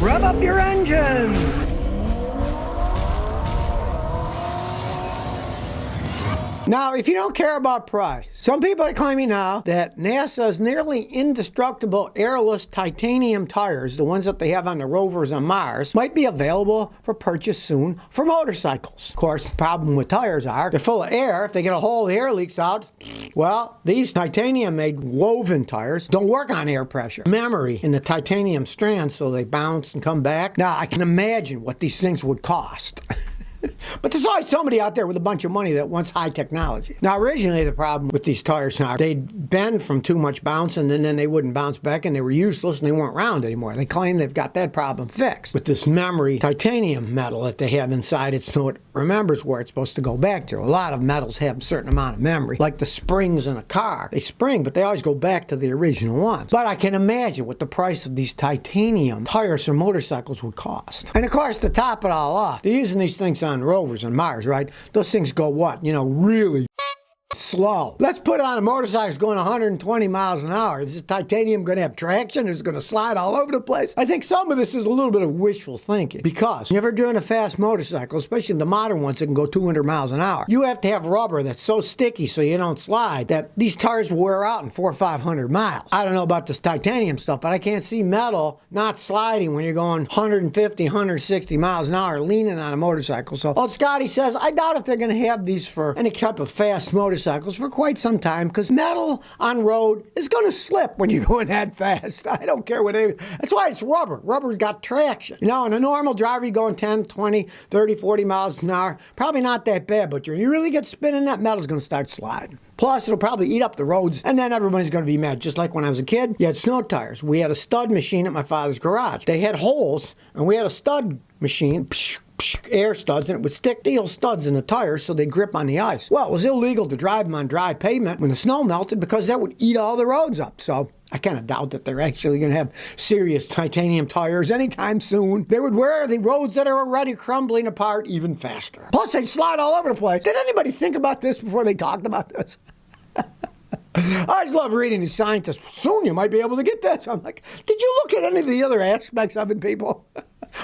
Rev up your engines! Now, if you don't care about price, some people are claiming now that NASA's nearly indestructible airless titanium tires, the ones that they have on the rovers on Mars, might be available for purchase soon for motorcycles. Of course, the problem with tires are they're full of air. If they get a hole, the air leaks out. Well, these titanium-made woven tires don't work on air pressure. Memory in the titanium strands, so they bounce and come back. Now, I can imagine what these things would cost. But there's always somebody out there with a bunch of money that wants high technology. Now, originally, the problem with these tires, they'd bend from too much bouncing, and then they wouldn't bounce back, and they were useless, and they weren't round anymore. They claim they've got that problem fixed with this memory titanium metal that they have inside it, so it remembers where it's supposed to go back to. A lot of metals have a certain amount of memory, like the springs in a car. They spring, but they always go back to the original ones. But I can imagine what the price of these titanium tires for motorcycles would cost. And of course, to top it all off, they're using these things on rovers on Mars, right? Those things go what? Really slow. Let's put on a motorcycle going 120 miles an hour. Is this titanium going to have traction? Is it going to slide all over the place? I think some of this is a little bit of wishful thinking, because you ever driven a fast motorcycle, especially the modern ones that can go 200 miles an hour, you have to have rubber that's so sticky so you don't slide that these tires will wear out in 400 or 500 miles. I don't know about this titanium stuff, but I can't see metal not sliding when you're going 150, 160 miles an hour leaning on a motorcycle. So old Scotty says, I doubt if they're going to have these for any type of fast motorcycles for quite some time, because metal on road is going to slip when you're going that fast. I don't care what that's why it's rubber. Rubber's got traction. In a normal driver, you're going 10, 20, 30, 40 miles an hour. Probably not that bad, but you really get spinning, that metal's going to start sliding. Plus, it'll probably eat up the roads, and then everybody's going to be mad. Just like when I was a kid, you had snow tires. We had a stud machine at my father's garage. They had holes, and we had a stud machine, air studs, and it would stick steel studs in the tires so they'd grip on the ice. Well, it was illegal to drive them on dry pavement when the snow melted, because that would eat all the roads up. So I kind of doubt that they're actually going to have serious titanium tires anytime soon. They would wear the roads that are already crumbling apart even faster. Plus, they'd slide all over the place. Did anybody think about this before they talked about this? I just love reading these scientists. Soon you might be able to get this. I'm like, did you look at any of the other aspects of it, people?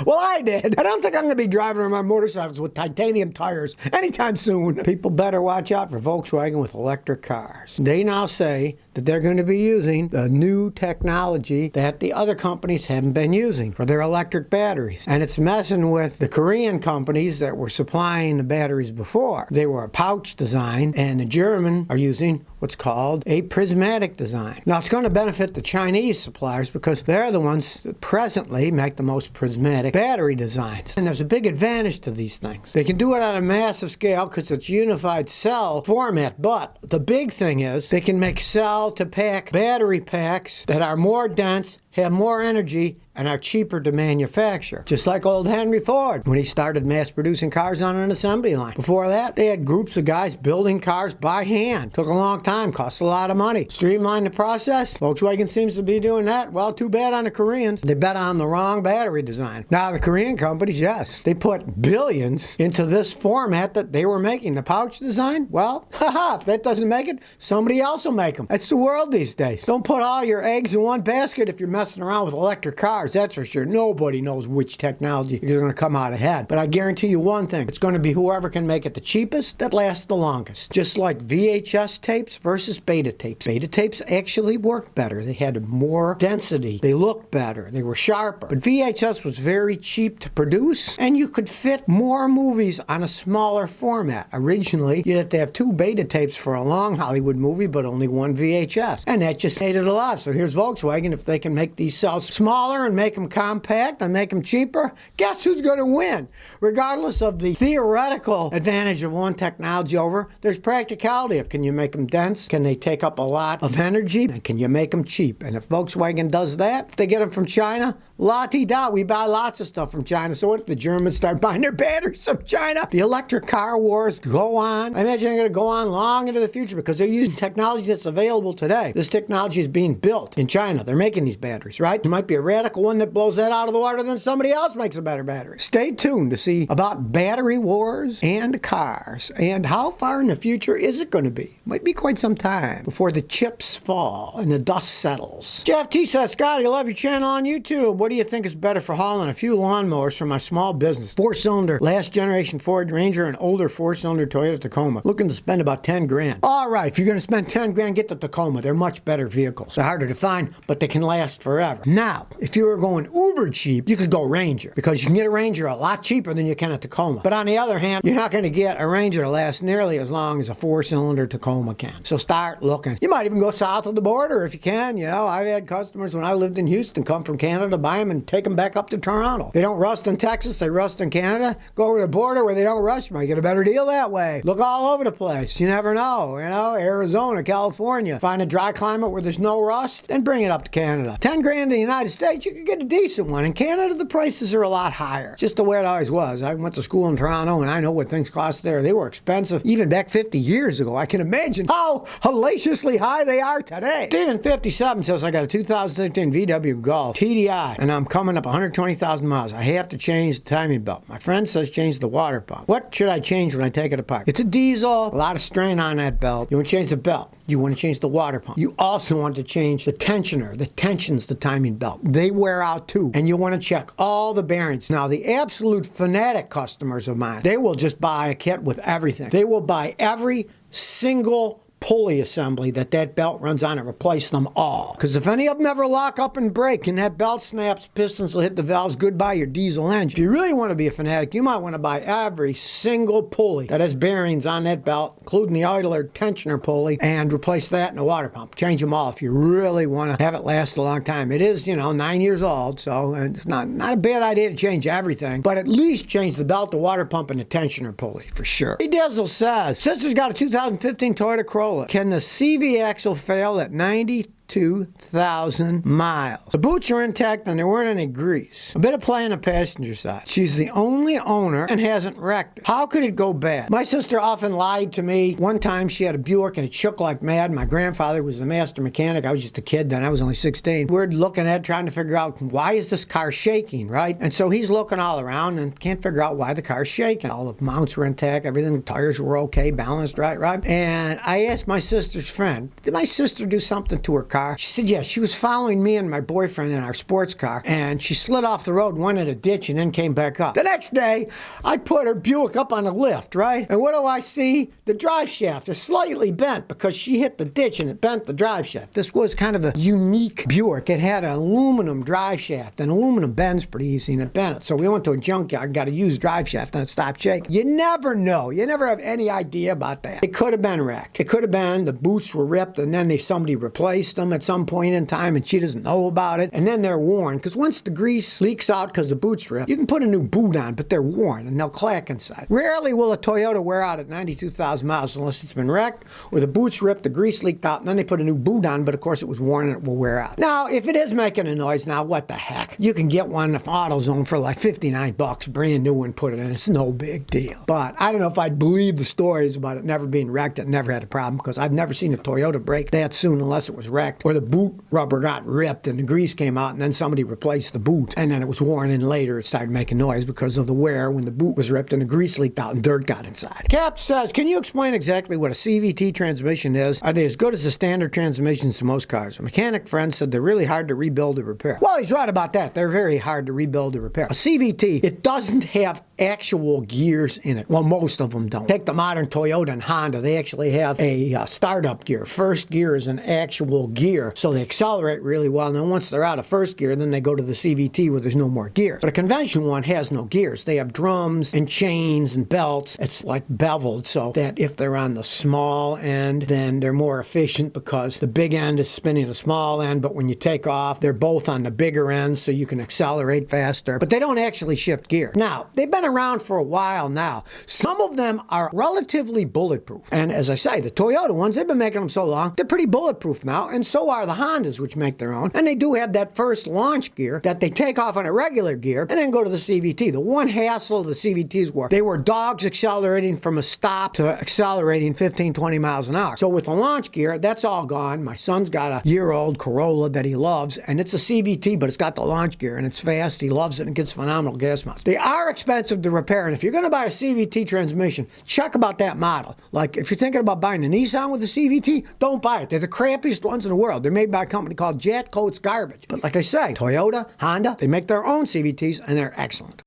Well, I did. I don't think I'm going to be driving around motorcycles with titanium tires anytime soon. People better watch out for Volkswagen with electric cars. They now say that they're going to be using the new technology that the other companies haven't been using for their electric batteries. And it's messing with the Korean companies that were supplying the batteries before. They were a pouch design, and the German are using what's called a prismatic design. Now, it's going to benefit the Chinese suppliers, because they're the ones that presently make the most prismatic battery designs. And there's a big advantage to these things. They can do it on a massive scale because it's unified cell format, but the big thing is they can make cell-to-pack battery packs that are more dense, have more energy, and are cheaper to manufacture. Just like old Henry Ford when he started mass-producing cars on an assembly line. Before that, they had groups of guys building cars by hand. Took a long time, cost a lot of money. Streamlined the process. Volkswagen seems to be doing that. Well, too bad on the Koreans. They bet on the wrong battery design. Now, the Korean companies, yes, they put billions into this format that they were making. The pouch design, well, if that doesn't make it, somebody else will make them. That's the world these days. Don't put all your eggs in one basket if you're messing around with electric cars, that's for sure. Nobody knows which technology is going to come out ahead. But I guarantee you one thing, it's going to be whoever can make it the cheapest that lasts the longest. Just like VHS tapes versus beta tapes. Beta tapes actually worked better. They had more density. They looked better. They were sharper. But VHS was very cheap to produce, and you could fit more movies on a smaller format. Originally, you'd have to have 2 beta tapes for a long Hollywood movie, but only 1 VHS. And that just made it alive. So here's Volkswagen. If they can make these cells smaller and make them compact and make them cheaper, guess who's going to win? Regardless of the theoretical advantage of one technology over, there's practicality of, can you make them dense? Can they take up a lot of energy? And can you make them cheap? And if Volkswagen does that, if they get them from China, la-ti-da, we buy lots of stuff from China. So what if the Germans start buying their batteries from China? The electric car wars go on. I imagine they're going to go on long into the future because they're using technology that's available today. This technology is being built in China. They're making these batteries, right? There might be a radical one that blows that out of the water, then somebody else makes a better battery. Stay tuned to see about battery wars and cars. And how far in the future is it going to be? Might be quite some time before the chips fall and the dust settles. Jeff T says, Scotty, I love your channel on YouTube. What what do you think is better for hauling a few lawnmowers for my small business? 4-cylinder, last generation Ford Ranger, and older 4-cylinder Toyota Tacoma. Looking to spend about 10 grand. All right, if you're going to spend 10 grand, get the Tacoma. They're much better vehicles. They're harder to find, but they can last forever. Now, if you were going uber cheap, you could go Ranger, because you can get a Ranger a lot cheaper than you can a Tacoma. But on the other hand, you're not going to get a Ranger to last nearly as long as a 4-cylinder Tacoma can. So start looking. You might even go south of the border if you can. You know, I've had customers when I lived in Houston come from Canada, buy them and take them back up to Toronto. They don't rust in Texas, they rust in Canada. Go over the border where they don't rust, you might get a better deal that way. Look all over the place. You never know. You know, Arizona, California. Find a dry climate where there's no rust, then bring it up to Canada. 10 grand in the United States, you could get a decent one. In Canada, the prices are a lot higher. Just the way it always was. I went to school in Toronto and I know what things cost there. They were expensive even back 50 years ago. I can imagine how hellaciously high they are today. Steven 57 says, I got a 2013 VW Golf TDI and I'm coming up 120,000 miles. I have to change the timing belt. My friend says change the water pump. What should I change when I take it apart? It's a diesel, a lot of strain on that belt. You want to change the belt. You want to change the water pump. You also want to change the tensioner. The tension's the timing belt. They wear out too. And you want to check all the bearings. Now, the absolute fanatic customers of mine, they will just buy a kit with everything. They will buy every single pulley assembly that belt runs on and replace them all. Because if any of them ever lock up and break and that belt snaps, pistons will hit the valves, goodbye your diesel engine. If you really want to be a fanatic, you might want to buy every single pulley that has bearings on that belt, including the idler tensioner pulley, and replace that in a water pump. Change them all if you really want to have it last a long time. It is, 9 years old, so it's not a bad idea to change everything, but at least change the belt, the water pump, and the tensioner pulley for sure. He Dizzle says, sister's got a 2015 Toyota Corolla. Can the CV axle fail at 92,000 miles? The boots are intact and there weren't any grease. A bit of play on the passenger side. She's the only owner and hasn't wrecked it. How could it go bad? My sister often lied to me. One time she had a Buick and it shook like mad. My grandfather was a master mechanic. I was just a kid then. I was only 16. We're looking at trying to figure out why is this car shaking, right? And so he's looking all around and can't figure out why the car's shaking. All the mounts were intact. Everything, the tires were okay, balanced, right? And I asked my sister's friend, did my sister do something to her car? She said, yes, she was following me and my boyfriend in our sports car, and she slid off the road, went in a ditch, and then came back up. The next day, I put her Buick up on a lift, right? And what do I see? The drive shaft is slightly bent because she hit the ditch and it bent the drive shaft. This was kind of a unique Buick. It had an aluminum drive shaft, and aluminum bends pretty easy, and it bent it. So we went to a junkyard, got a used drive shaft, and it stopped shaking. You never know. You never have any idea about that. It could have been wrecked. It could have been the boots were ripped, and then somebody replaced them at some point in time and she doesn't know about it, and then they're worn, because once the grease leaks out because the boot's ripped, you can put a new boot on, but they're worn and they'll clack inside. Rarely will a Toyota wear out at 92,000 miles unless it's been wrecked or the boot's ripped, the grease leaked out, and then they put a new boot on, but of course it was worn and it will wear out. Now, if it is making a noise, now what the heck? You can get one from AutoZone for like $59, brand new, and put it in. It's no big deal. But I don't know if I'd believe the stories about it never being wrecked and never had a problem, because I've never seen a Toyota break that soon unless it was wrecked, or the boot rubber got ripped and the grease came out and then somebody replaced the boot and then it was worn in later. It started making noise because of the wear when the boot was ripped and the grease leaked out and dirt got inside. Cap says, can you explain exactly what a CVT transmission is? Are they as good as the standard transmissions to most cars? A mechanic friend said they're really hard to rebuild or repair. Well, he's right about that. They're very hard to rebuild or repair. A CVT, it doesn't have actual gears in it. Well, most of them don't. Take the modern Toyota and Honda. They actually have a startup gear. First gear is an actual gear, so they accelerate really well, and then once they're out of first gear, then they go to the CVT where there's no more gear. But a conventional one has no gears. They have drums and chains and belts. It's like beveled, so that if they're on the small end, then they're more efficient because the big end is spinning the small end, but when you take off, they're both on the bigger end, so you can accelerate faster. But they don't actually shift gear. Now, they've been around for a while now. Some of them are relatively bulletproof. And as I say, the Toyota ones, they've been making them so long, they're pretty bulletproof now, and so are the Hondas, which make their own. And they do have that first launch gear that they take off on a regular gear and then go to the CVT. The one hassle of the CVTs were they were dogs accelerating from a stop to accelerating 15, 20 miles an hour. So with the launch gear, that's all gone. My son's got a year-old Corolla that he loves, and it's a CVT, but it's got the launch gear, and it's fast. He loves it and gets phenomenal gas mileage. They are expensive expensive to repair. And if you're going to buy a CVT transmission, check about that model. Like, if you're thinking about buying a Nissan with a CVT, don't buy it. They're the crappiest ones in the world. They're made by a company called Jatco. It's garbage. But like I say, Toyota, Honda, they make their own CVTs, and they're excellent.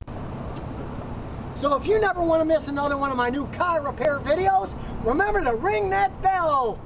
So if you never want to miss another one of my new car repair videos, remember to ring that bell.